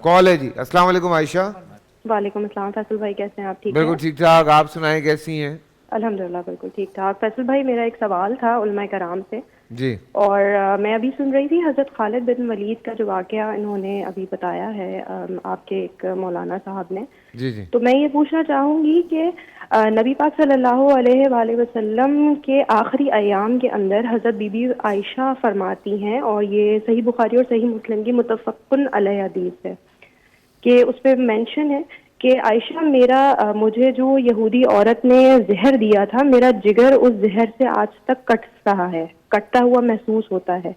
کال ہے جی. السلام علیکم عائشہ. وعلیکم السلام. فیصل بھائی کیسے ہیں آپ؟ ٹھیک ہیں؟ بالکل ٹھیک ٹھاک, آپ سنائیں کیسی ہیں؟ الحمدللہ بالکل ٹھیک ٹھاک. فیصل بھائی میرا ایک سوال تھا علماء کرام سے, جی اور میں ابھی سن رہی تھی حضرت خالد بن ولید کا جو واقعہ انہوں نے ابھی بتایا ہے آپ کے ایک مولانا صاحب نے. جی جی تو میں یہ پوچھنا چاہوں گی کہ نبی پاک صلی اللہ علیہ وآلہ وسلم کے آخری ایام کے اندر حضرت بی بی عائشہ فرماتی ہیں, اور یہ صحیح بخاری اور صحیح مسلم کی متفقن علیہ حدیث ہے, کہ اس پہ مینشن ہے کہ عائشہ مجھے جو یہودی عورت نے زہر دیا تھا, میرا جگر اس زہر سے آج تک کٹ رہا ہے, کٹتا ہوا محسوس ہوتا ہے.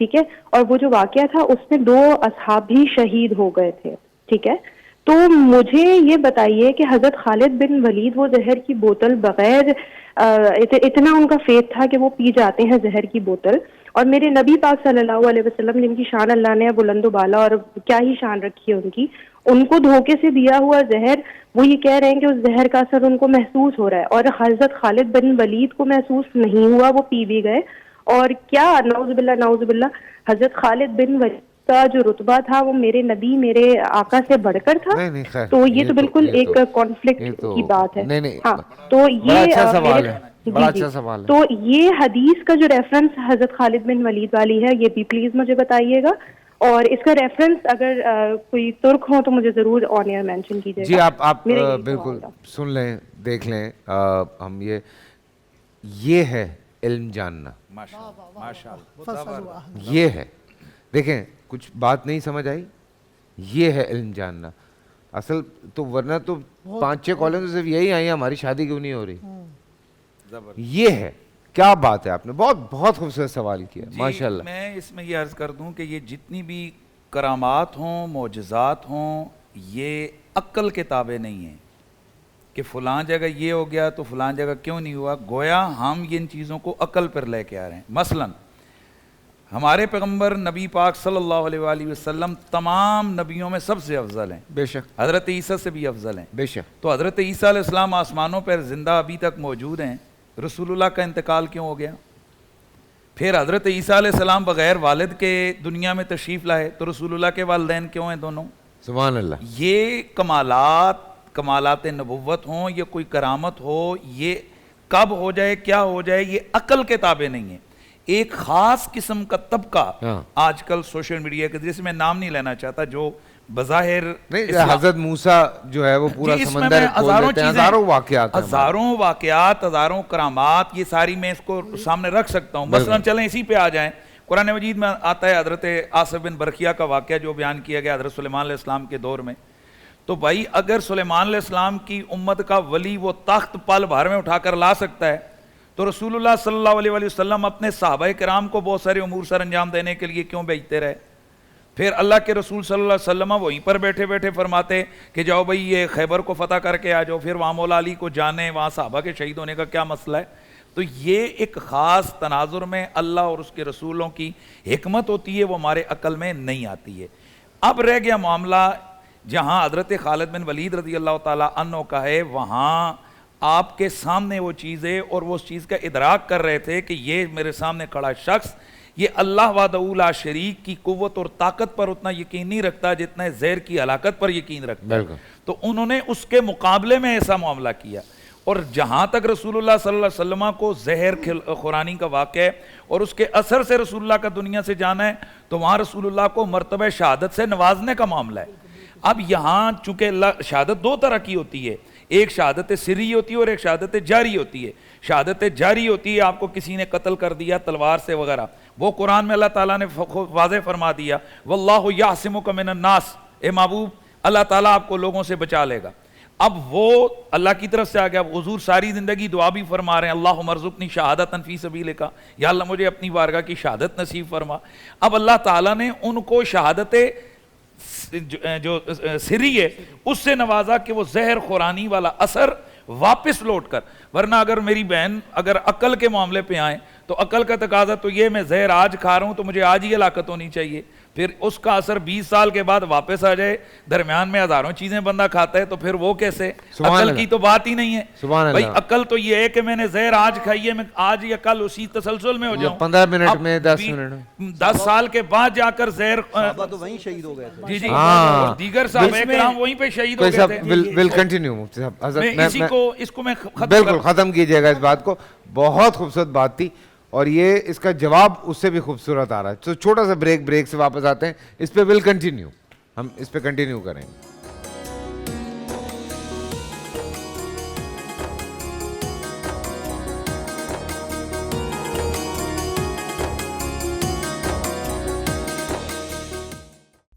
ٹھیک ہے, اور وہ جو واقعہ تھا اس میں 2 اصحاب بھی شہید ہو گئے تھے. ٹھیک ہے, تو مجھے یہ بتائیے کہ حضرت خالد بن ولید وہ زہر کی بوتل بغیر اتنا ان کا فیتھ تھا کہ وہ پی جاتے ہیں زہر کی بوتل, اور میرے نبی پاک صلی اللہ علیہ وسلم جن کی شان اللہ نے بلند و بالا اور کیا ہی شان رکھی ہے ان کو دھوکے سے دیا ہوا زہر, وہ یہ کہہ رہے ہیں کہ اس زہر کا اثر ان کو محسوس ہو رہا ہے, اور حضرت خالد بن ولید کو محسوس نہیں ہوا, وہ پی بھی گئے. اور کیا نعوذ باللہ حضرت خالد بن ولید کا جو رتبہ تھا وہ میرے نبی میرے آقا سے بڑھ کر تھا. نہیں نہیں خیر, تو یہ تو بالکل ایک کانفلکٹ کی بات ہے. نہیں نہیں, ہاں تو بڑا اچھا یہ سوال ہے, بڑا جی جی, اچھا سوال ہے. تو یہ حدیث کا جو ریفرنس حضرت خالد بن ولید والی ہے یہ بھی پلیز مجھے بتائیے گا, اور اس کا ریفرنس اگر کوئی ترک ہو تو مجھے ضرور آن ایئر مینشن کیجیے گا. جی آپ میرا یہی بالکل سوال تھا. سن لیں, دیکھ لیں. ہم یہ ہے علم جاننا, یہ ہے. دیکھیں کچھ بات نہیں سمجھ آئی, یہ ہے علم جاننا اصل تو, ورنہ تو 5-6 کالوں سے صرف یہی آئی ہیں ہماری شادی کیوں نہیں ہو رہی. یہ ہے, کیا بات ہے, آپ نے بہت بہت خوبصورت سوال کیا, ماشاءاللہ. میں اس میں یہ عرض کر دوں کہ یہ جتنی بھی کرامات ہوں, معجزات ہوں, یہ عقل کے تابع نہیں ہیں کہ فلاں جگہ یہ ہو گیا تو فلاں جگہ کیوں نہیں ہوا. گویا ہم ان چیزوں کو عقل پر لے کے آ رہے ہیں. مثلاً ہمارے پیغمبر نبی پاک صلی اللہ علیہ وآلہ وسلم تمام نبیوں میں سب سے افضل ہیں, بے شک, حضرت عیسیٰ سے بھی افضل ہیں. بے شک. تو حضرت عیسیٰ علیہ السلام آسمانوں پر زندہ ابھی تک موجود ہیں, رسول اللہ کا انتقال کیوں ہو گیا؟ پھر حضرت عیسیٰ علیہ السلام بغیر والد کے دنیا میں تشریف لائے, تو رسول اللہ کے والدین کیوں ہیں دونوں؟ سبحان اللہ. یہ کمالات نبوت ہوں یا کوئی کرامت ہو, یہ کب ہو جائے کیا ہو جائے یہ عقل کے تابع نہیں ہے. ایک خاص قسم کا طبقہ آج کل سوشل میڈیا کے, جیسے میں نام نہیں لینا چاہتا, جو بظاہر حضرت موسیٰ جو ہے وہ پورا سمندر کھول دیتے ہیں, ہزاروں واقعات, ہزاروں کرامات, یہ ساری میں اس کو سامنے رکھ سکتا ہوں. مثلا چلیں اسی پہ آ جائیں. قرآن مجید میں آتا ہے حضرت آصف بن برقیہ کا واقعہ جو بیان کیا گیا حضرت سلیمان علیہ السلام کے دور میں. تو بھائی اگر سلیمان علیہ السلام کی امت کا ولی وہ تخت پل بھر میں اٹھا کر لا سکتا ہے, تو رسول اللہ صلی اللہ علیہ وسلم اپنے صحابہ کرام کو بہت سارے امور سر انجام دینے کے لیے کیوں بھیجتے رہے؟ پھر اللہ کے رسول صلی اللہ علیہ وسلم وہیں پر بیٹھے بیٹھے فرماتے کہ جاؤ بھائی یہ خیبر کو فتح کر کے آ جاؤ, پھر وہاں مولا علی کو جانے, وہاں صحابہ کے شہید ہونے کا کیا مسئلہ ہے؟ تو یہ ایک خاص تناظر میں اللہ اور اس کے رسولوں کی حکمت ہوتی ہے, وہ ہمارے عقل میں نہیں آتی ہے. اب رہ گیا معاملہ جہاں حضرت خالد بن ولید رضی اللہ تعالیٰ عنہ کا ہے, وہاں آپ کے سامنے وہ چیز ہے اور وہ اس چیز کا ادراک کر رہے تھے کہ یہ میرے سامنے کھڑا شخص یہ اللہ وحدہ لا شریک کی قوت اور طاقت پر اتنا یقین نہیں رکھتا جتنا زہر کی ہلاکت پر یقین رکھتا ہے. تو انہوں نے اس کے مقابلے میں ایسا معاملہ کیا. اور جہاں تک رسول اللہ صلی اللہ علیہ وسلم کو زہر خورانی کا واقعہ ہے اور اس کے اثر سے رسول اللہ کا دنیا سے جانا ہے, تو وہاں رسول اللہ کو مرتبہ شہادت سے نوازنے کا معاملہ ہے. اب یہاں چونکہ اللہ شہادت 2 طرح کی ہوتی ہے, ایک شہادت سری ہوتی ہے اور ایک شہادت جاری ہوتی ہے. شہادت جاری ہوتی ہے آپ کو کسی نے قتل کر دیا تلوار سے وغیرہ, وہ قرآن میں اللہ تعالیٰ نے واضح فرما دیا واللہ یعصمک من الناس, اے محبوب اللہ تعالیٰ آپ کو لوگوں سے بچا لے گا. اب وہ اللہ کی طرف سے آ گیا. حضور ساری زندگی دعا بھی فرما رہے ہیں اللہم ارزقنی شہادتا فی سبیلک, یا اللہ مجھے اپنی بارگاہ کی شہادت نصیب فرما. اب اللہ تعالیٰ نے ان کو شہادت جو سری ہے اس سے نوازا کہ وہ زہر خورانی والا اثر واپس لوٹ کر, ورنہ اگر میری بہن اگر عقل کے معاملے پہ آئیں تو عقل کا تقاضا تو یہ میں زہر آج کھا رہا ہوں تو مجھے آج ہی ہلاکت ہونی چاہیے, پھر اس کا اثر 20 سال کے بعد واپس آ جائے, درمیان میں ہزاروں چیزیں بندہ کھاتا ہے, تو پھر وہ کیسے؟ عقل کی تو بات ہی نہیں ہے بھائی. عقل تو یہ ہے کہ میں نے زہر آج کھائی ہے, میں آج یا کل اسی تسلسل میں ہو جاؤں. 15 منٹ میں 10 منٹ میں 10 سال کے بعد جا کر زہر تو وہیں شہید ہو گئے تھے. جی جی, اور دیگر صحابہ کرام وہیں پہ شہید ہو گئے تھے. ول کنٹینیو مفتی صاحب, اس کو میں بالکل ختم کیجئے گا اس بات کو. بہت خوبصورت بات تھی, اور یہ اس کا جواب اس سے بھی خوبصورت آ رہا ہے. تو چھوٹا سا بریک سے واپس آتے ہیں, اس پہ ول کنٹینیو, ہم اس پہ کنٹینیو کریں گے.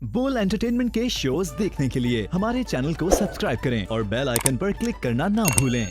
بول انٹرٹینمنٹ کے شوز دیکھنے کے لیے ہمارے چینل کو سبسکرائب کریں اور بیل آئیکن پر کلک کرنا نہ بھولیں.